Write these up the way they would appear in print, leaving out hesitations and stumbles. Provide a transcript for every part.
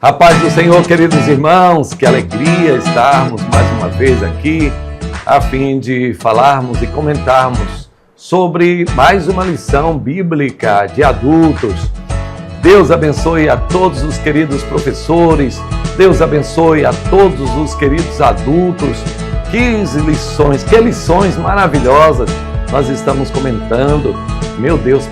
A paz do Senhor, queridos irmãos, que alegria estarmos mais uma vez aqui, a fim de falarmos e comentarmos sobre mais uma lição bíblica de adultos. Deus abençoe a todos os queridos professores, Deus abençoe a todos os queridos adultos. Que lições maravilhosas nós estamos comentando. Meu Deus,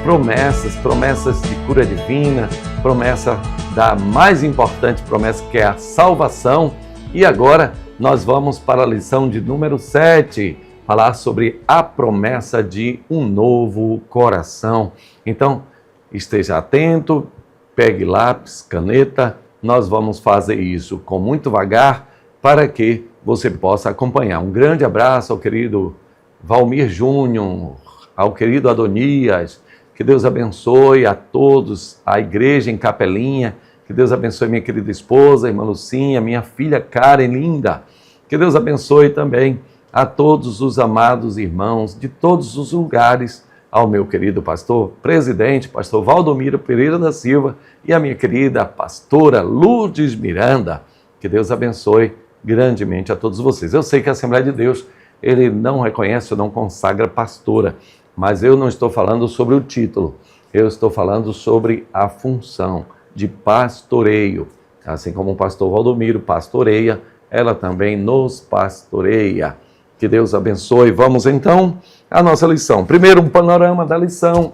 promessas de cura divina, promessa da mais importante promessa, que é a salvação. E agora nós vamos para a lição de número 7, falar sobre a promessa de um novo coração. Então, esteja atento, pegue lápis, caneta, nós vamos fazer isso com muito vagar para que você possa acompanhar. Um grande abraço ao querido Valmir Júnior, ao querido Adonias, que Deus abençoe a todos, a igreja em Capelinha, que Deus abençoe minha querida esposa, irmã Lucinha, minha filha Karen, linda, que Deus abençoe também a todos os amados irmãos de todos os lugares, ao meu querido pastor presidente, pastor Valdomiro Pereira da Silva, e a minha querida pastora Lourdes Miranda, que Deus abençoe grandemente a todos vocês. Eu sei que a Assembleia de Deus, ele não reconhece ou não consagra pastora, mas eu não estou falando sobre o título, eu estou falando sobre a função de pastoreio. Assim como o pastor Valdomiro pastoreia, ela também nos pastoreia. Que Deus abençoe. Vamos então à nossa lição. Primeiro, um panorama da lição.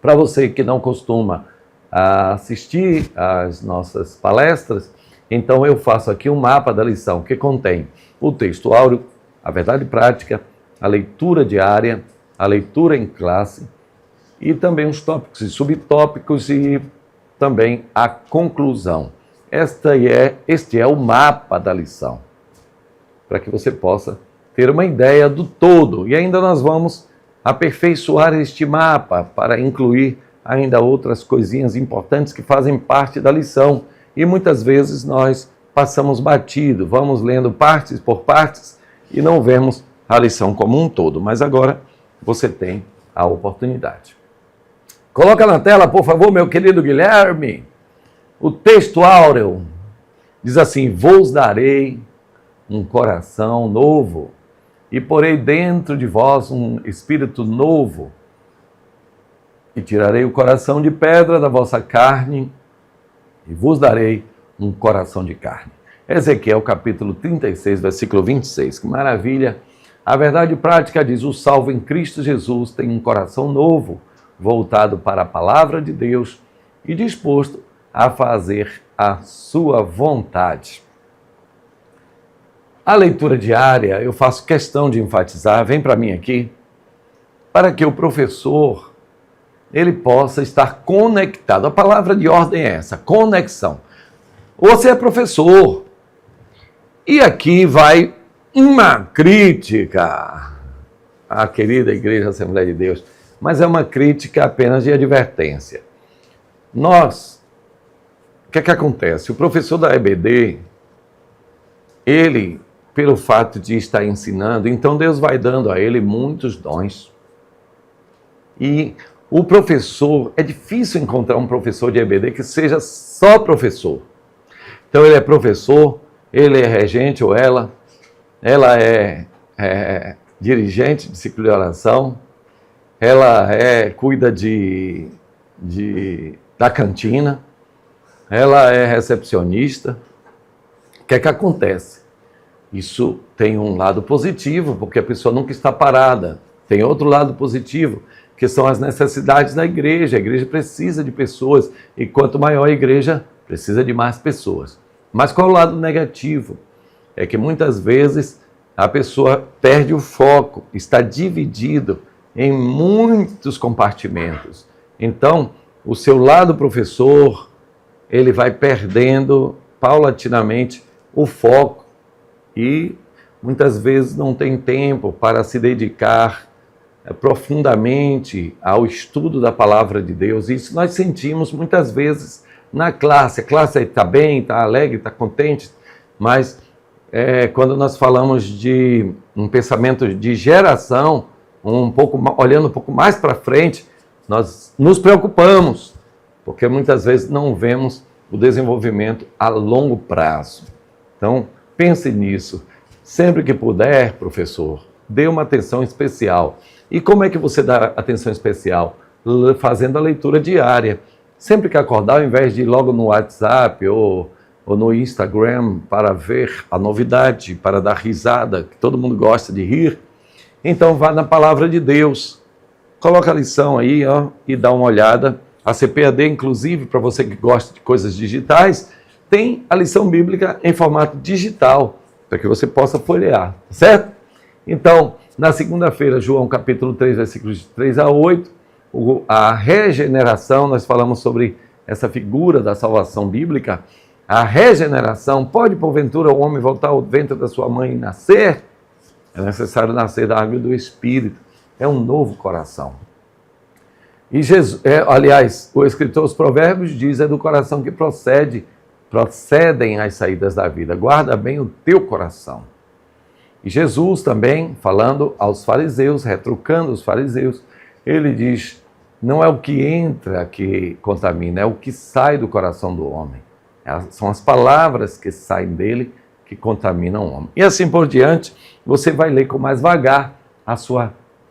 Para você que não costuma assistir às nossas palestras, então eu faço aqui um mapa da lição, que contém o texto áureo, a verdade prática, a leitura diária, a leitura em classe e também os tópicos e subtópicos e também a conclusão. Este é o mapa da lição, para que você possa ter uma ideia do todo. E ainda nós vamos aperfeiçoar este mapa para incluir ainda outras coisinhas importantes que fazem parte da lição. E muitas vezes nós passamos batido, vamos lendo partes por partes e não vemos a lição como um todo. Mas agora você tem a oportunidade. Coloca na tela, por favor, meu querido Guilherme. O texto áureo diz assim: vos darei um coração novo e porei dentro de vós um espírito novo e tirarei o coração de pedra da vossa carne e vos darei um coração de carne. Ezequiel capítulo 36, versículo 26. Que maravilha! A verdade prática diz: o salvo em Cristo Jesus tem um coração novo, voltado para a palavra de Deus e disposto a fazer a sua vontade. A leitura diária, eu faço questão de enfatizar, vem para mim aqui, para que o professor ele possa estar conectado. A palavra de ordem é essa, conexão. Você é professor, e aqui vai uma crítica à querida Igreja Assembleia de Deus, mas é uma crítica apenas de advertência. O que é que acontece? O professor da EBD, ele, pelo fato de estar ensinando, então Deus vai dando a ele muitos dons. E o professor, é difícil encontrar um professor de EBD que seja só professor. Então ele é professor, ele é regente ou ela é dirigente de ciclo de oração, ela cuida da cantina, ela é recepcionista. O que é que acontece? Isso tem um lado positivo, porque a pessoa nunca está parada. Tem outro lado positivo, que são as necessidades da igreja. A igreja precisa de pessoas, e quanto maior a igreja, precisa de mais pessoas. Mas qual é o lado negativo? É que muitas vezes a pessoa perde o foco, está dividido em muitos compartimentos. Então, o seu lado professor, ele vai perdendo paulatinamente o foco e muitas vezes não tem tempo para se dedicar profundamente ao estudo da palavra de Deus. Isso nós sentimos muitas vezes na classe. A classe está bem, está alegre, está contente, mas quando nós falamos de um pensamento de geração, olhando um pouco mais para frente, nós nos preocupamos, porque muitas vezes não vemos o desenvolvimento a longo prazo. Então, pense nisso. Sempre que puder, professor, dê uma atenção especial. E como é que você dá atenção especial? Fazendo a leitura diária. Sempre que acordar, ao invés de ir logo no WhatsApp ou no Instagram para ver a novidade, para dar risada, que todo mundo gosta de rir, então vá na palavra de Deus. Coloca a lição aí, ó, e dá uma olhada. A CPAD, inclusive, para você que gosta de coisas digitais, tem a lição bíblica em formato digital, para que você possa folhear, certo? Então, na segunda-feira, João capítulo 3, versículos de 3 a 8, a regeneração, nós falamos sobre essa figura da salvação bíblica. A regeneração, pode porventura o homem voltar ao ventre da sua mãe e nascer? É necessário nascer da água e do Espírito. É um novo coração. E Jesus, aliás, o escritor dos Provérbios diz, é do coração que procedem as saídas da vida. Guarda bem o teu coração. E Jesus também, falando aos fariseus, retrucando os fariseus, ele diz, não é o que entra que contamina, é o que sai do coração do homem. São as palavras que saem dele que contaminam o homem. E assim por diante, você vai ler com mais vagar,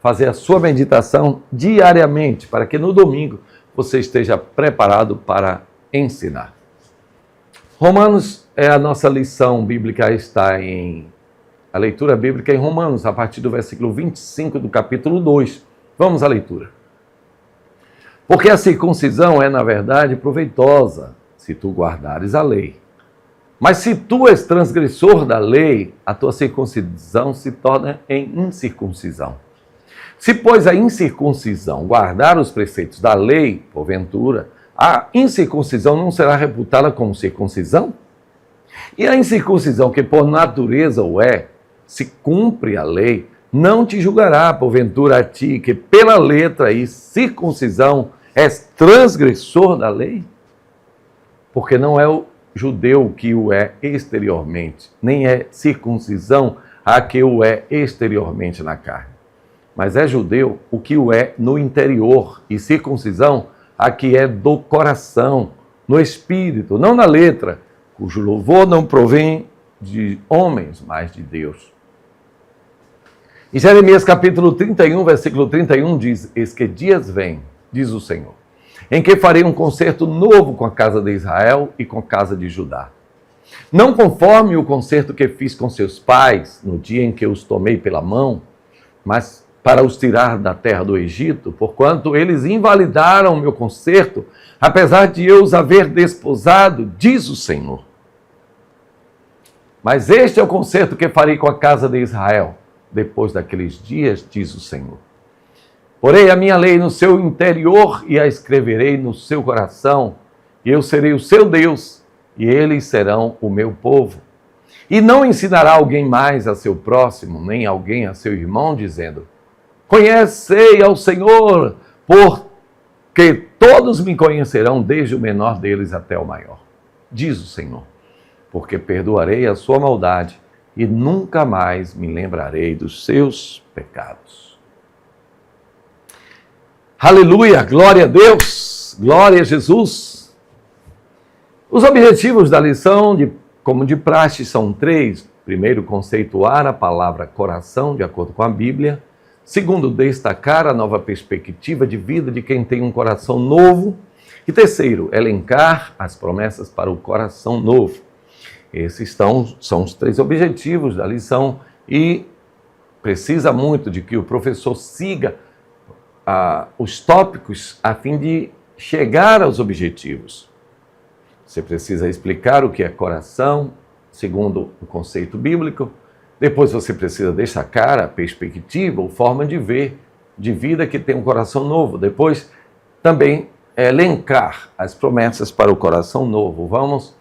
fazer a sua meditação diariamente, para que no domingo você esteja preparado para ensinar. Romanos é a nossa lição bíblica, está a leitura bíblica em Romanos, a partir do versículo 25 do capítulo 2. Vamos à leitura. Porque a circuncisão é, na verdade, proveitosa, se tu guardares a lei. Mas se tu és transgressor da lei, a tua circuncisão se torna em incircuncisão. Se, pois, a incircuncisão guardar os preceitos da lei, porventura, a incircuncisão não será reputada como circuncisão? E a incircuncisão, que por natureza o é, se cumpre a lei, não te julgará, porventura, a ti, que pela letra e circuncisão és transgressor da lei? Porque não é o judeu que o é exteriormente, nem é circuncisão a que o é exteriormente na carne. Mas é judeu o que o é no interior, e circuncisão a que é do coração, no espírito, não na letra, cujo louvor não provém de homens, mas de Deus. Em Jeremias capítulo 31, versículo 31 diz, eis que dias vêm, diz o Senhor, em que farei um concerto novo com a casa de Israel e com a casa de Judá. Não conforme o concerto que fiz com seus pais no dia em que os tomei pela mão, mas para os tirar da terra do Egito, porquanto eles invalidaram o meu concerto, apesar de eu os haver desposado, diz o Senhor. Mas este é o concerto que farei com a casa de Israel, depois daqueles dias, diz o Senhor. Porei a minha lei no seu interior e a escreverei no seu coração, e eu serei o seu Deus, e eles serão o meu povo. E não ensinará alguém mais a seu próximo, nem alguém a seu irmão, dizendo, conhecei ao Senhor, porque todos me conhecerão, desde o menor deles até o maior, diz o Senhor, porque perdoarei a sua maldade e nunca mais me lembrarei dos seus pecados. Aleluia, glória a Deus, glória a Jesus. Os objetivos da lição, como de praxe, são 3. Primeiro, conceituar a palavra coração, de acordo com a Bíblia. Segundo, destacar a nova perspectiva de vida de quem tem um coração novo. E terceiro, elencar as promessas para o coração novo. Esses são os 3 objetivos da lição e precisa muito de que o professor siga os tópicos a fim de chegar aos objetivos. Você precisa explicar o que é coração, segundo o conceito bíblico. Depois você precisa destacar a perspectiva ou forma de ver, de vida que tem um coração novo. Depois também elencar as promessas para o coração novo. Vamos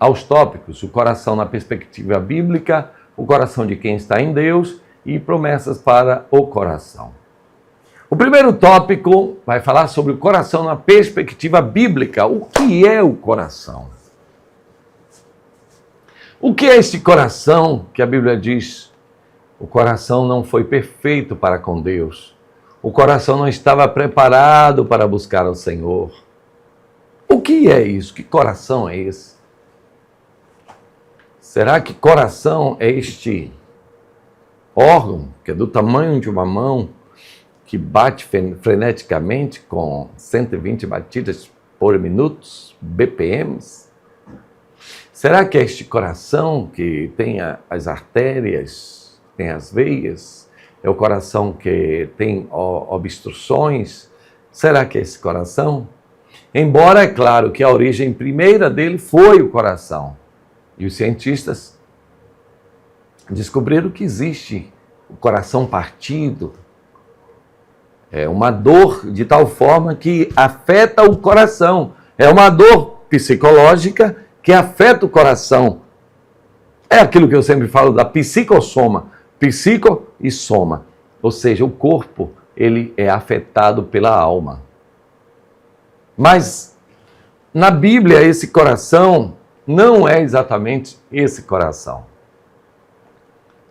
aos tópicos, o coração na perspectiva bíblica, o coração de quem está em Deus e promessas para o coração. O primeiro tópico vai falar sobre o coração na perspectiva bíblica. O que é o coração? O que é este coração que a Bíblia diz? O coração não foi perfeito para com Deus. O coração não estava preparado para buscar ao Senhor. O que é isso? Que coração é esse? Será que coração é este órgão que é do tamanho de uma mão, que bate freneticamente com 120 batidas por minuto, BPMs? Será que é este coração que tem as artérias, tem as veias? É o coração que tem obstruções? Será que é esse coração? Embora, é claro, que a origem primeira dele foi o coração. E os cientistas descobriram que existe o coração partido. É uma dor de tal forma que afeta o coração. É uma dor psicológica que afeta o coração. É aquilo que eu sempre falo da psicossoma. Psico e soma. Ou seja, o corpo, ele é afetado pela alma. Mas, na Bíblia, esse coração não é exatamente esse coração.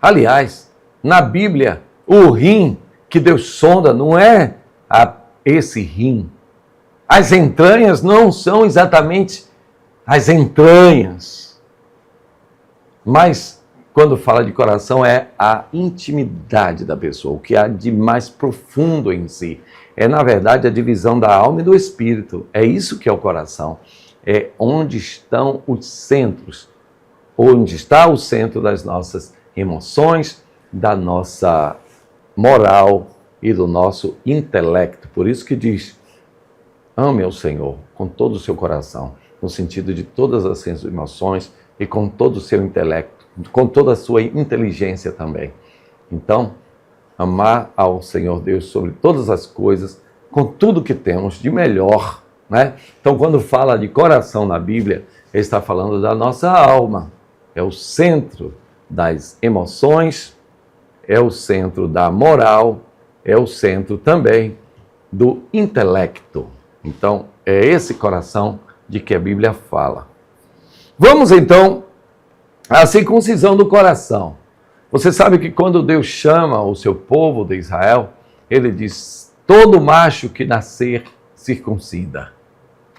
Aliás, na Bíblia, o rim que Deus sonda não é esse rim. As entranhas não são exatamente as entranhas. Mas, quando fala de coração, é a intimidade da pessoa, o que há de mais profundo em si. É, na verdade, a divisão da alma e do espírito. É isso que é o coração. É onde estão os centros, onde está o centro das nossas emoções, da nossa moral e do nosso intelecto. Por isso que diz, ame ao Senhor com todo o seu coração, no sentido de todas as suas emoções e com todo o seu intelecto, com toda a sua inteligência também. Então, amar ao Senhor Deus sobre todas as coisas, com tudo que temos de melhor, né? Então, quando fala de coração na Bíblia, ele está falando da nossa alma. É o centro das emoções, é o centro da moral, é o centro também do intelecto. Então, é esse coração de que a Bíblia fala. Vamos, então, à circuncisão do coração. Você sabe que quando Deus chama o seu povo de Israel, ele diz, todo macho que nascer circuncida.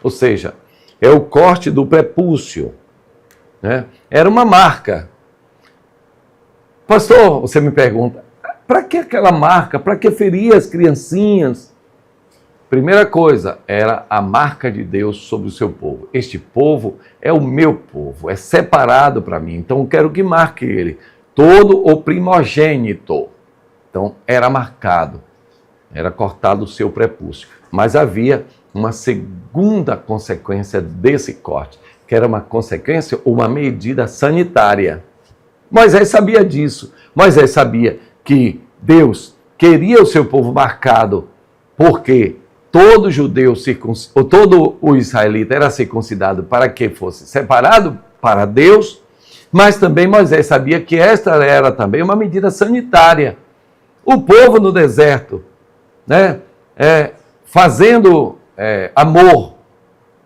Ou seja, é o corte do prepúcio, né? Era uma marca. Pastor, você me pergunta, para que aquela marca? Para que ferir as criancinhas? Primeira coisa, era a marca de Deus sobre o seu povo. Este povo é o meu povo, é separado para mim, então eu quero que marque ele. Todo o primogênito. Então, era marcado, era cortado o seu prepúcio. Mas havia uma segunda consequência desse corte, que era uma consequência, uma medida sanitária. Moisés sabia disso. Moisés sabia que Deus queria o seu povo marcado, porque todo judeu, ou todo o israelita era circuncidado para que fosse separado para Deus, mas também Moisés sabia que esta era também uma medida sanitária. O povo no deserto, né, fazendo amor,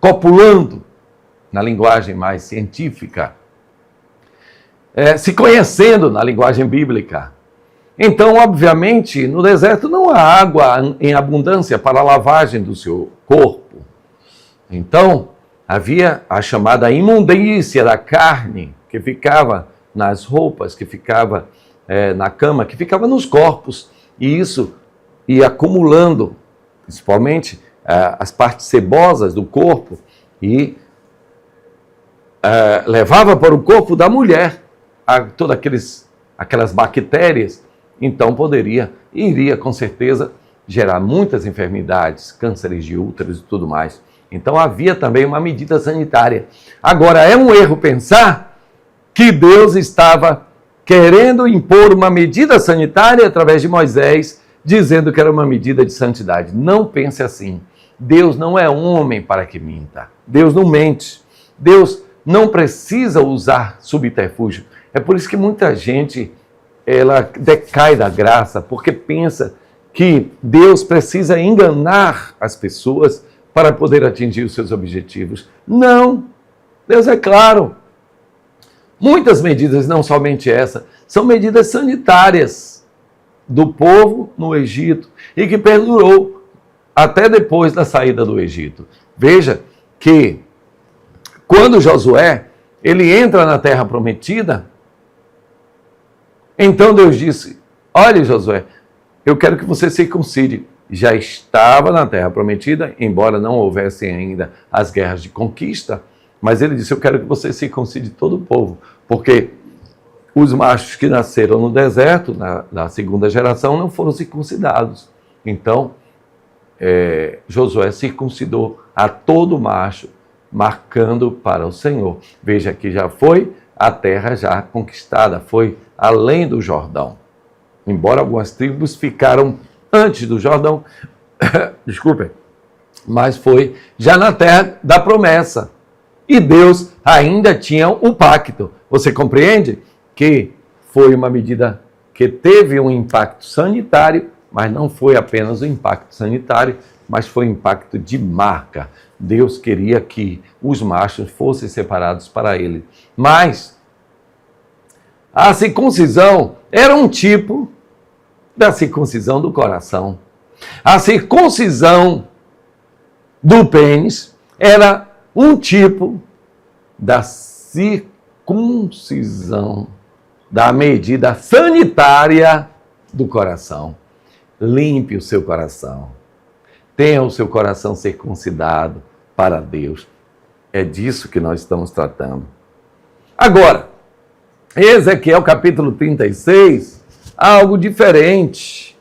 copulando, na linguagem mais científica, se conhecendo na linguagem bíblica. Então, obviamente, no deserto não há água em abundância para a lavagem do seu corpo. Então, havia a chamada imundícia da carne, que ficava nas roupas, que ficava na cama, que ficava nos corpos. E isso ia acumulando, principalmente as partes sebosas do corpo, e levava para o corpo da mulher todas aquelas bactérias. Então iria com certeza gerar muitas enfermidades, cânceres de útero e tudo mais. Então havia também uma medida sanitária. Agora, é um erro pensar que Deus estava querendo impor uma medida sanitária através de Moisés, dizendo que era uma medida de santidade. Não pense assim. Deus não é homem para que minta. Deus não mente. Deus não precisa usar subterfúgio. É por isso que muita gente ela decai da graça, porque pensa que Deus precisa enganar as pessoas para poder atingir os seus objetivos. Não! Deus é claro. Muitas medidas, não somente essa, são medidas sanitárias do povo no Egito e que perdurou até depois da saída do Egito. Veja que quando Josué, ele entra na terra prometida, então Deus disse, olha Josué, eu quero que você circuncide. Já estava na terra prometida, embora não houvessem ainda as guerras de conquista, mas ele disse, eu quero que você circuncide todo o povo, porque os machos que nasceram no deserto, na segunda geração, não foram circuncidados. Então, Josué circuncidou a todo macho, marcando para o Senhor. Veja que já foi a terra já conquistada, foi além do Jordão. Embora algumas tribos ficaram antes do Jordão, desculpem, mas foi já na terra da promessa. E Deus ainda tinha o pacto. Você compreende que foi uma medida que teve um impacto sanitário, mas não foi apenas um impacto sanitário, mas foi um impacto de marca. Deus queria que os machos fossem separados para ele. Mas a circuncisão era um tipo da circuncisão do coração. A circuncisão do pênis era um tipo da circuncisão da medida sanitária do coração. Limpe o seu coração. Tenha o seu coração circuncidado para Deus. É disso que nós estamos tratando. Agora, Ezequiel capítulo 36, algo diferente,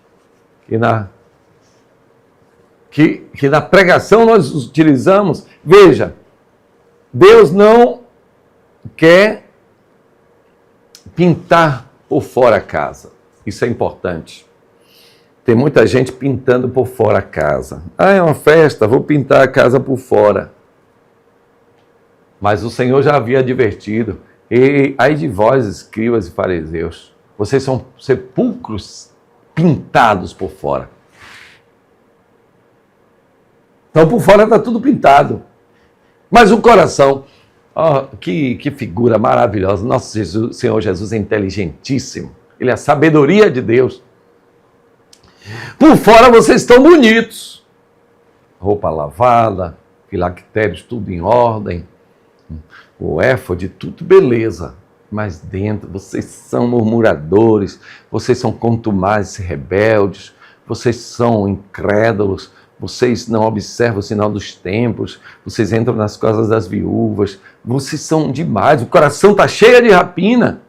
que na pregação nós utilizamos. Veja, Deus não quer pintar por fora a casa. Isso é importante. Tem muita gente pintando por fora a casa. Ah, é uma festa, vou pintar a casa por fora. Mas o Senhor já havia advertido. E ai de vós, escribas e fariseus, vocês são sepulcros pintados por fora. Então por fora está tudo pintado. Mas o coração, que figura maravilhosa. Nosso Senhor Jesus é inteligentíssimo. Ele é a sabedoria de Deus. Por fora vocês estão bonitos. Roupa lavada, filactérios, tudo em ordem. O éfode, tudo beleza. Mas dentro vocês são murmuradores, vocês são contumazes e rebeldes, vocês são incrédulos, vocês não observam o sinal dos tempos, vocês entram nas casas das viúvas, vocês são demais, o coração está cheio de rapina.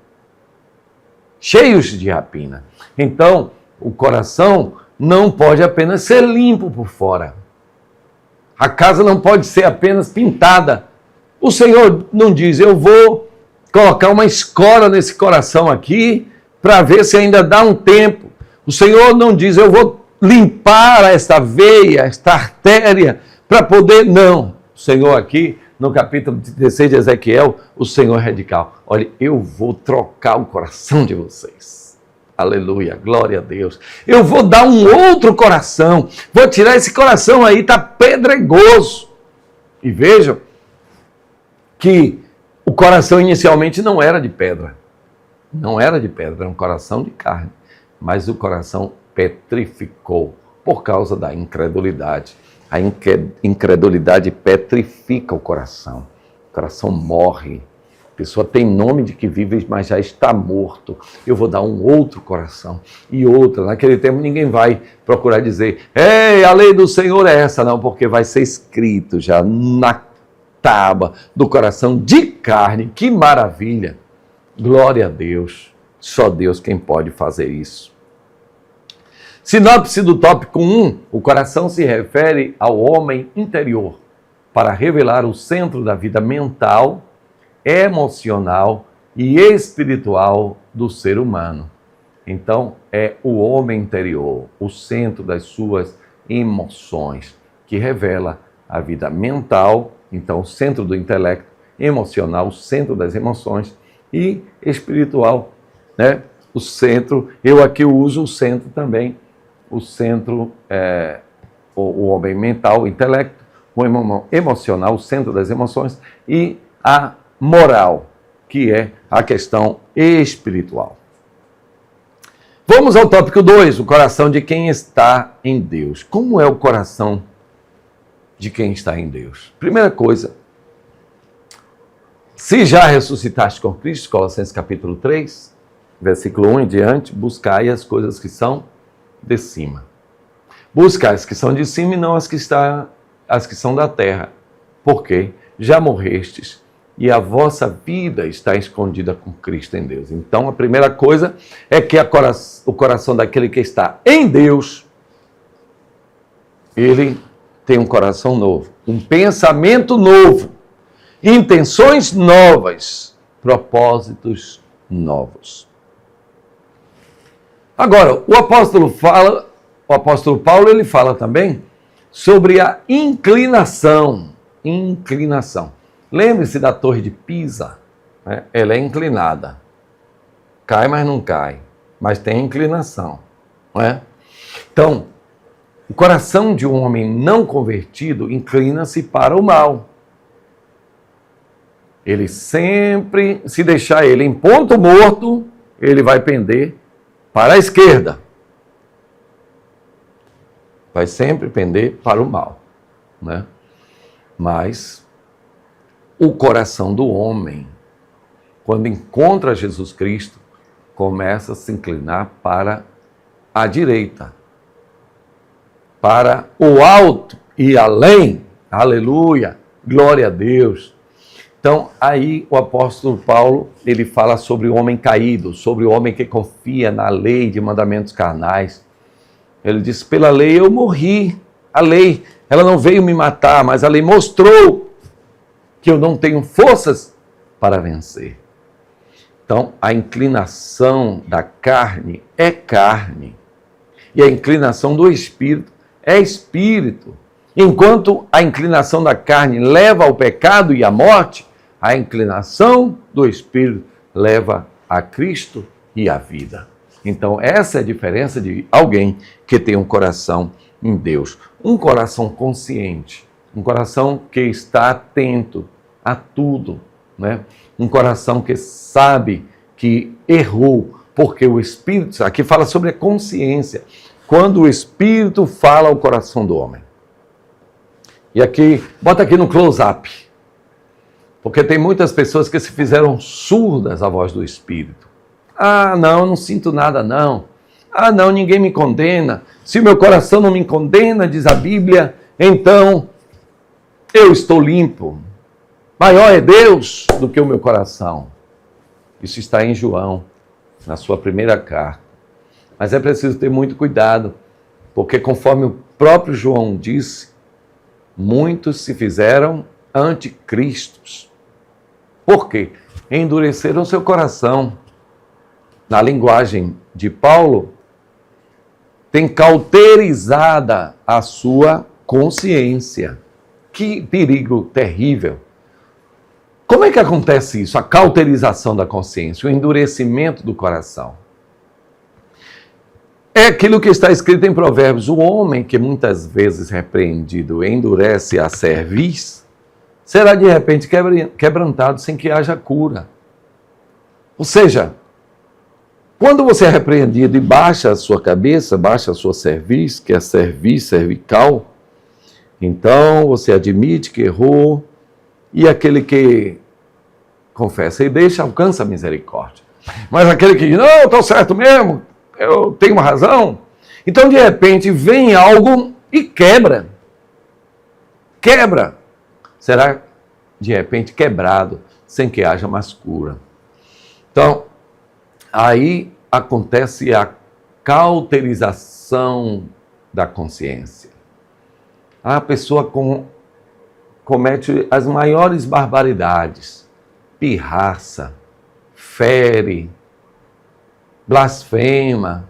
Cheios de rapina. Então, o coração não pode apenas ser limpo por fora. A casa não pode ser apenas pintada. O Senhor não diz, eu vou colocar uma escola nesse coração aqui para ver se ainda dá um tempo. O Senhor não diz, eu vou limpar esta veia, esta artéria, para poder... Não. O Senhor aqui, no capítulo 16 de Ezequiel, o Senhor é radical. Olha, eu vou trocar o coração de vocês. Aleluia, glória a Deus. Eu vou dar um outro coração. Vou tirar esse coração aí, está pedregoso. E vejam que o coração inicialmente não era de pedra. Não era de pedra, era um coração de carne. Mas o coração petrificou por causa da incredulidade. A incredulidade petrifica o coração. O coração morre. A pessoa tem nome de que vive, mas já está morto. Eu vou dar um outro coração. E outra. Naquele tempo ninguém vai procurar dizer, ei, a lei do Senhor é essa. Não, porque vai ser escrito já na tábua do coração de carne. Que maravilha! Glória a Deus. Só Deus quem pode fazer isso. Sinopse do tópico 1. O coração se refere ao homem interior, para revelar o centro da vida mental, emocional e espiritual do ser humano. Então, é o homem interior, o centro das suas emoções, que revela a vida mental, então o centro do intelecto, emocional, o centro das emoções, e espiritual, né? O centro, eu aqui uso o centro também, o centro, o homem mental, o intelecto, o emocional, o centro das emoções, e a moral, que é a questão espiritual. Vamos ao tópico 2, o coração de quem está em Deus. Como é o coração de quem está em Deus. Primeira coisa, se já ressuscitaste com Cristo, Colossenses capítulo 3, versículo 1 em diante, buscai as coisas que são de cima. Buscai as que são de cima e não as que são da terra. Porque já morrestes e a vossa vida está escondida com Cristo em Deus. Então, a primeira coisa é que o coração daquele que está em Deus, ele tem um coração novo, um pensamento novo, intenções novas, propósitos novos. Agora, o apóstolo Paulo, ele fala também sobre a inclinação. Lembre-se da Torre de Pisa, né? Ela é inclinada. Cai, mas não cai. Mas tem inclinação. Não é? Então, o coração de um homem não convertido inclina-se para o mal. Ele sempre, se deixar ele em ponto morto, ele vai pender para a esquerda. Vai sempre pender para o mal, né? Mas o coração do homem, quando encontra Jesus Cristo, começa a se inclinar para a direita, para o alto e além. Aleluia, glória a Deus. Então, aí o apóstolo Paulo, ele fala sobre o homem caído, sobre o homem que confia na lei de mandamentos carnais. Ele diz, pela lei eu morri. A lei, ela não veio me matar, mas a lei mostrou que eu não tenho forças para vencer. Então, a inclinação da carne é carne. E a inclinação do espírito é espírito. Enquanto a inclinação da carne leva ao pecado e à morte, a inclinação do espírito leva a Cristo e à vida. Então, essa é a diferença de alguém que tem um coração em Deus. Um coração consciente, um coração que está atento a tudo, né? Um coração que sabe que errou, porque o Espírito, aqui fala sobre a consciência, quando o Espírito fala ao coração do homem. E aqui, bota aqui no close-up, porque tem muitas pessoas que se fizeram surdas à voz do Espírito. Ah, não sinto nada, não. Ah, não, ninguém me condena. Se o meu coração não me condena, diz a Bíblia, então eu estou limpo. Maior é Deus do que o meu coração. Isso está em João, na sua primeira carta. Mas é preciso ter muito cuidado, porque conforme o próprio João disse, muitos se fizeram anticristos. Por quê? Endureceram seu coração. Na linguagem de Paulo, tem cauterizada a sua consciência. Que perigo terrível. Como é que acontece isso? A cauterização da consciência, o endurecimento do coração. É aquilo que está escrito em Provérbios. O homem que muitas vezes repreendido endurece a cerviz, será de repente quebrantado sem que haja cura. Ou seja, quando você é repreendido e baixa a sua cabeça, baixa a sua cerviz, que é a cerviz cervical, então você admite que errou, e aquele que confessa e deixa, alcança a misericórdia. Mas aquele que diz, não, eu estou certo mesmo, eu tenho uma razão, então de repente vem algo e quebra. Quebra. Será de repente quebrado, sem que haja mais cura. Então, aí acontece a cauterização da consciência. A pessoa comete as maiores barbaridades, pirraça, fere, blasfema,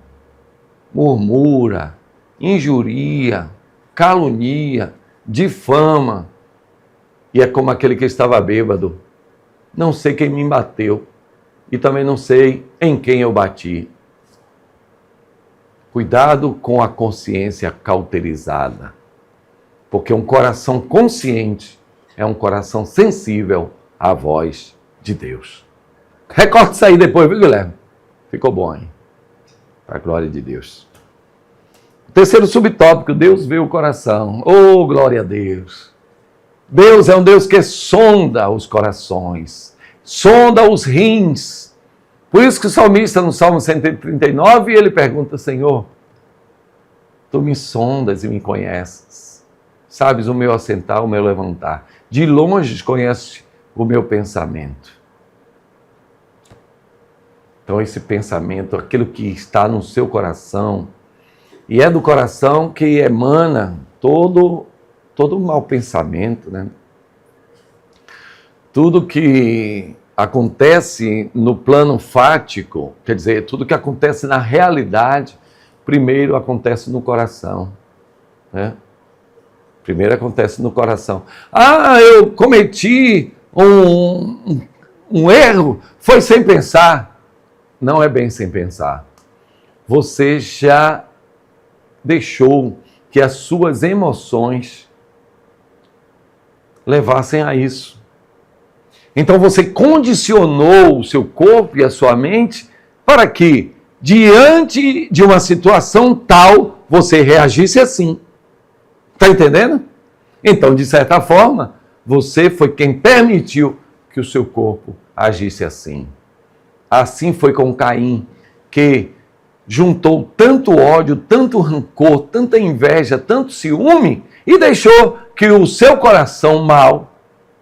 murmura, injuria, calunia, difama. E é como aquele que estava bêbado. Não sei quem me bateu e também não sei em quem eu bati. Cuidado com a consciência cauterizada, porque um coração consciente é um coração sensível à voz de Deus. Recorte isso aí depois, viu, Guilherme? Ficou bom, hein? Para a glória de Deus. Terceiro subtópico, Deus vê o coração. Oh, glória a Deus! Deus é um Deus que sonda os corações, sonda os rins. Por isso que o salmista, no Salmo 139, ele pergunta, Senhor, Tu me sondas e me conheces. Sabes o meu assentar, o meu levantar. De longe conheces o meu pensamento. Então esse pensamento, aquilo que está no seu coração, e é do coração que emana todo mau pensamento, né? Tudo que acontece no plano fático, quer dizer, tudo que acontece na realidade, primeiro acontece no coração, né? Primeiro acontece no coração. Ah, eu cometi um erro, foi sem pensar. Não é bem sem pensar. Você já deixou que as suas emoções levassem a isso. Então você condicionou o seu corpo e a sua mente para que, diante de uma situação tal, você reagisse assim. Está entendendo? Então, de certa forma, você foi quem permitiu que o seu corpo agisse assim. Assim foi com Caim, que juntou tanto ódio, tanto rancor, tanta inveja, tanto ciúme, e deixou que o seu coração mau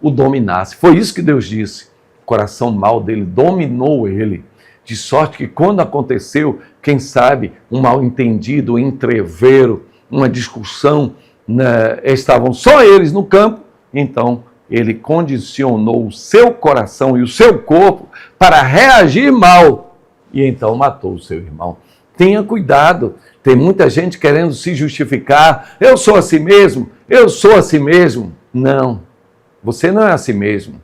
o dominasse. Foi isso que Deus disse. O coração mau dele dominou ele. De sorte que quando aconteceu, quem sabe, um mal-entendido, um entrevero, uma discussão, né, estavam só eles no campo, então ele condicionou o seu coração e o seu corpo para reagir mal, e então matou o seu irmão. Tenha cuidado, tem muita gente querendo se justificar, eu sou assim mesmo, eu sou assim mesmo. Não, você não é assim mesmo.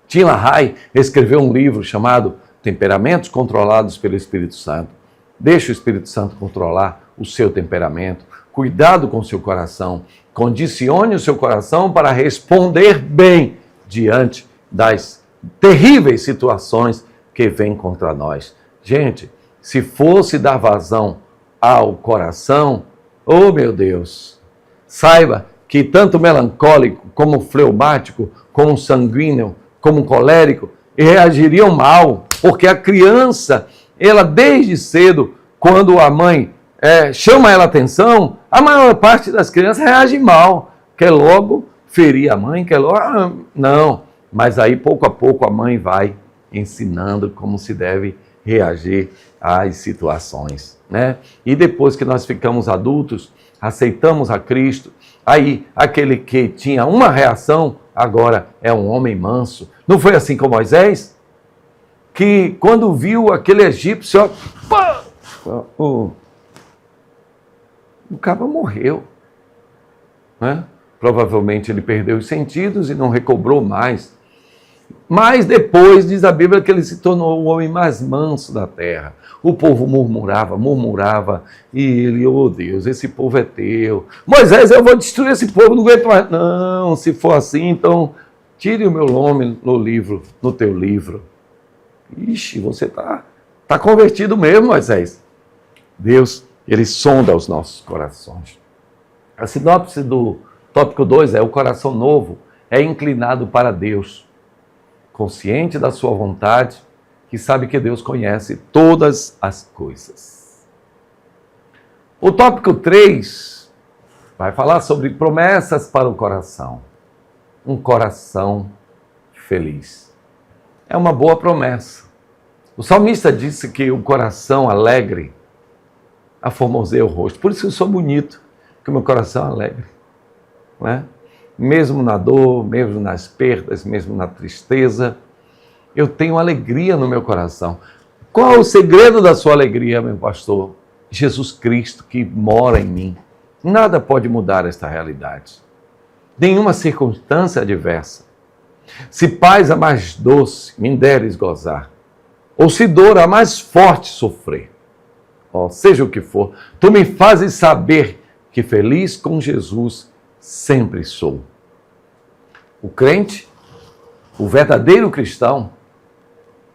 Tim LaHaye escreveu um livro chamado Temperamentos Controlados pelo Espírito Santo. Deixe o Espírito Santo controlar o seu temperamento. Cuidado com o seu coração. Condicione o seu coração para responder bem diante das terríveis situações que vêm contra nós. Gente, se fosse dar vazão ao coração, oh meu Deus, saiba que tanto melancólico, como fleumático, como sanguíneo, como colérico, reagiriam mal, porque a criança, ela desde cedo, quando a mãe chama ela atenção, a maior parte das crianças reage mal, quer logo ferir a mãe, quer logo... Não, mas aí pouco a pouco a mãe vai ensinando como se deve reagir às situações, né? E depois que nós ficamos adultos, aceitamos a Cristo, aí aquele que tinha uma reação, agora é um homem manso. Não foi assim com Moisés? Que quando viu aquele egípcio, pá, o cabo morreu, né? Provavelmente ele perdeu os sentidos e não recobrou mais. Mas depois, diz a Bíblia, que ele se tornou o homem mais manso da terra. O povo murmurava, e ele, oh Deus, esse povo é teu. Moisés, eu vou destruir esse povo, não aguento mais. Não, se for assim, então tire o meu nome no livro, no teu livro. Ixi, você tá convertido mesmo, Moisés. Deus, ele sonda os nossos corações. A sinopse do tópico 2 é: o coração novo é inclinado para Deus, consciente da sua vontade, que sabe que Deus conhece todas as coisas. O tópico 3 vai falar sobre promessas para o coração. Um coração feliz. É uma boa promessa. O salmista disse que o coração alegre aformoseia o rosto. Por isso eu sou bonito, porque o meu coração é alegre, não é? Mesmo na dor, mesmo nas perdas, mesmo na tristeza, eu tenho alegria no meu coração. Qual é o segredo da sua alegria, meu pastor? Jesus Cristo que mora em mim. Nada pode mudar esta realidade. Nenhuma circunstância adversa. Se paz a mais doce me deres gozar, ou se dor a mais forte sofrer, seja o que for, tu me fazes saber que feliz com Jesus sempre sou. O crente, o verdadeiro cristão,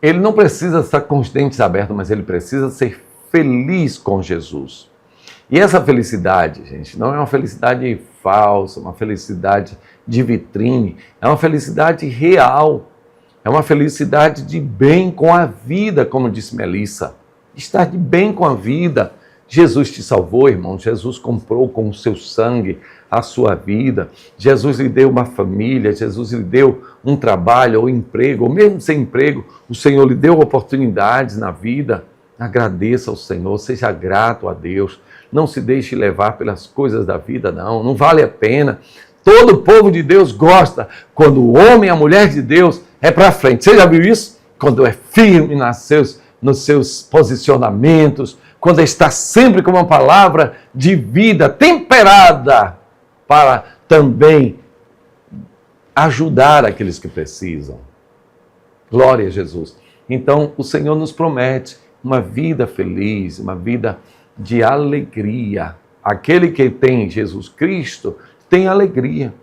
ele não precisa estar com os dentes abertos, mas ele precisa ser feliz com Jesus. E essa felicidade, gente, não é uma felicidade falsa, uma felicidade de vitrine, é uma felicidade real, é uma felicidade de bem com a vida, como disse Melissa. Estar de bem com a vida. Jesus te salvou, irmão. Jesus comprou com o seu sangue a sua vida. Jesus lhe deu uma família, Jesus lhe deu um trabalho ou emprego, ou mesmo sem emprego, o Senhor lhe deu oportunidades na vida. Agradeça ao Senhor, seja grato a Deus. Não se deixe levar pelas coisas da vida, não vale a pena. Todo o povo de Deus gosta quando o homem e a mulher de Deus é para frente. Você já viu isso? Quando é firme nos seus posicionamentos, quando está sempre com uma palavra de vida temperada para também ajudar aqueles que precisam. Glória a Jesus. Então, o Senhor nos promete uma vida feliz, uma vida de alegria. Aquele que tem Jesus Cristo tem alegria.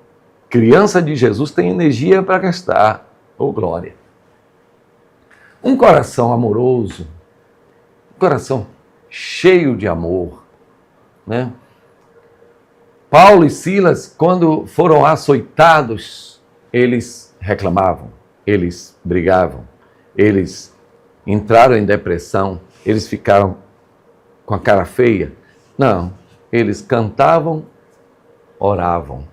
Criança de Jesus tem energia para gastar. Oh, glória! Um coração amoroso, um coração cheio de amor, né? Paulo e Silas, quando foram açoitados, eles reclamavam, eles brigavam, eles entraram em depressão, eles ficaram com a cara feia. Não, eles cantavam, oravam,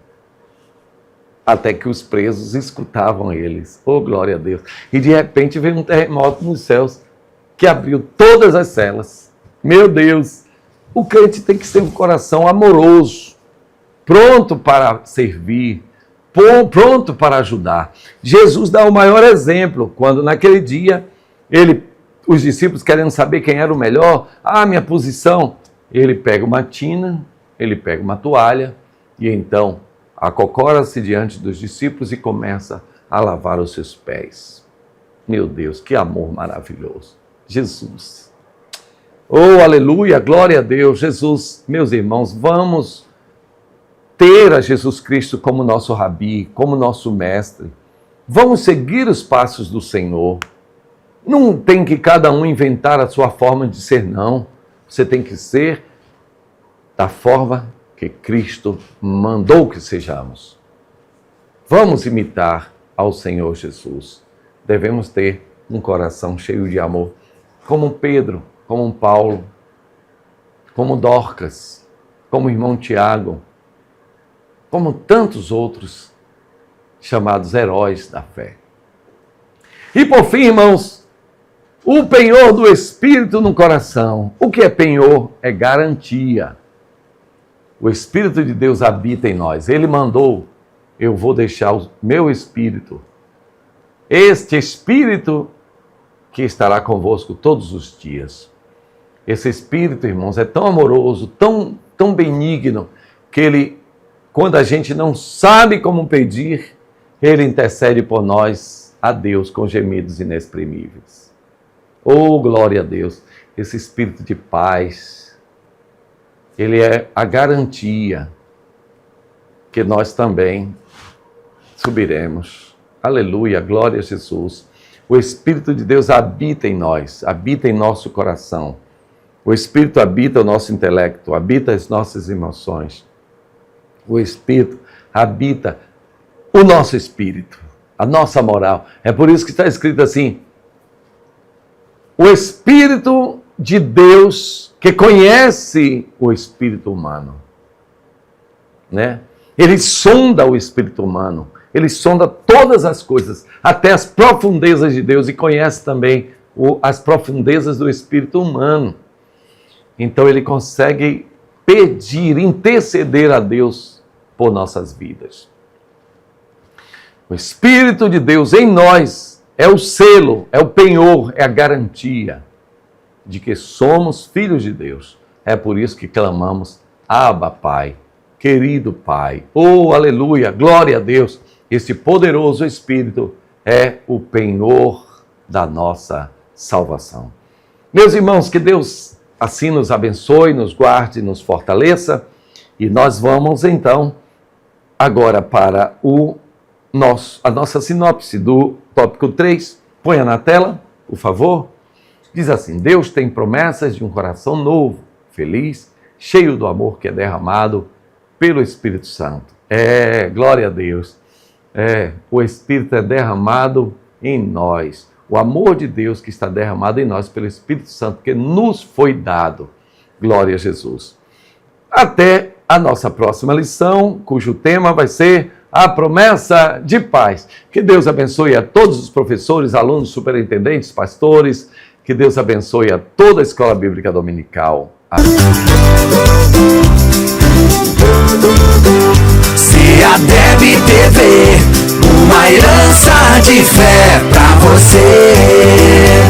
até que os presos escutavam eles. Oh, glória a Deus! E de repente veio um terremoto nos céus que abriu todas as celas. Meu Deus! O crente tem que ser um coração amoroso, pronto para servir, pronto para ajudar. Jesus dá o maior exemplo, quando naquele dia, os discípulos querendo saber quem era o melhor, minha posição, ele pega uma tina, ele pega uma toalha, e então acocora-se diante dos discípulos e começa a lavar os seus pés. Meu Deus, que amor maravilhoso. Jesus. Oh, aleluia, glória a Deus. Jesus, meus irmãos, vamos ter a Jesus Cristo como nosso rabi, como nosso mestre. Vamos seguir os passos do Senhor. Não tem que cada um inventar a sua forma de ser, não. Você tem que ser da forma que Cristo mandou que sejamos. Vamos imitar ao Senhor Jesus. Devemos ter um coração cheio de amor, como Pedro, como Paulo, como Dorcas, como o irmão Tiago, como tantos outros chamados heróis da fé. E por fim, irmãos, o penhor do Espírito no coração. O que é penhor? É garantia. O Espírito de Deus habita em nós. Ele mandou, eu vou deixar o meu Espírito. Este Espírito que estará convosco todos os dias. Esse Espírito, irmãos, é tão amoroso, tão benigno, que ele, quando a gente não sabe como pedir, ele intercede por nós a Deus com gemidos inexprimíveis. Oh, glória a Deus! Esse Espírito de paz, ele é a garantia que nós também subiremos. Aleluia, glória a Jesus. O Espírito de Deus habita em nós, habita em nosso coração. O Espírito habita o nosso intelecto, habita as nossas emoções. O Espírito habita o nosso espírito, a nossa moral. É por isso que está escrito assim: o Espírito de Deus que conhece o espírito humano, né? Ele sonda o espírito humano, ele sonda todas as coisas, até as profundezas de Deus, e conhece também as profundezas do espírito humano. Então ele consegue pedir, interceder a Deus por nossas vidas. O Espírito de Deus em nós é o selo, é o penhor, é a garantia de que somos filhos de Deus. É por isso que clamamos: Abba, Pai, querido Pai. Oh, aleluia, glória a Deus. Esse poderoso Espírito é o penhor da nossa salvação. Meus irmãos, que Deus assim nos abençoe, nos guarde, nos fortaleça. E nós vamos então agora para a nossa sinopse do tópico 3. Ponha na tela, por favor. Diz assim: Deus tem promessas de um coração novo, feliz, cheio do amor que é derramado pelo Espírito Santo. Glória a Deus. O Espírito é derramado em nós. O amor de Deus que está derramado em nós pelo Espírito Santo que nos foi dado. Glória a Jesus. Até a nossa próxima lição, cujo tema vai ser a promessa de paz. Que Deus abençoe a todos os professores, alunos, superintendentes, pastores. Que Deus abençoe a toda a Escola Bíblica Dominical. Amém. CEADEB TV, uma herança de fé pra você.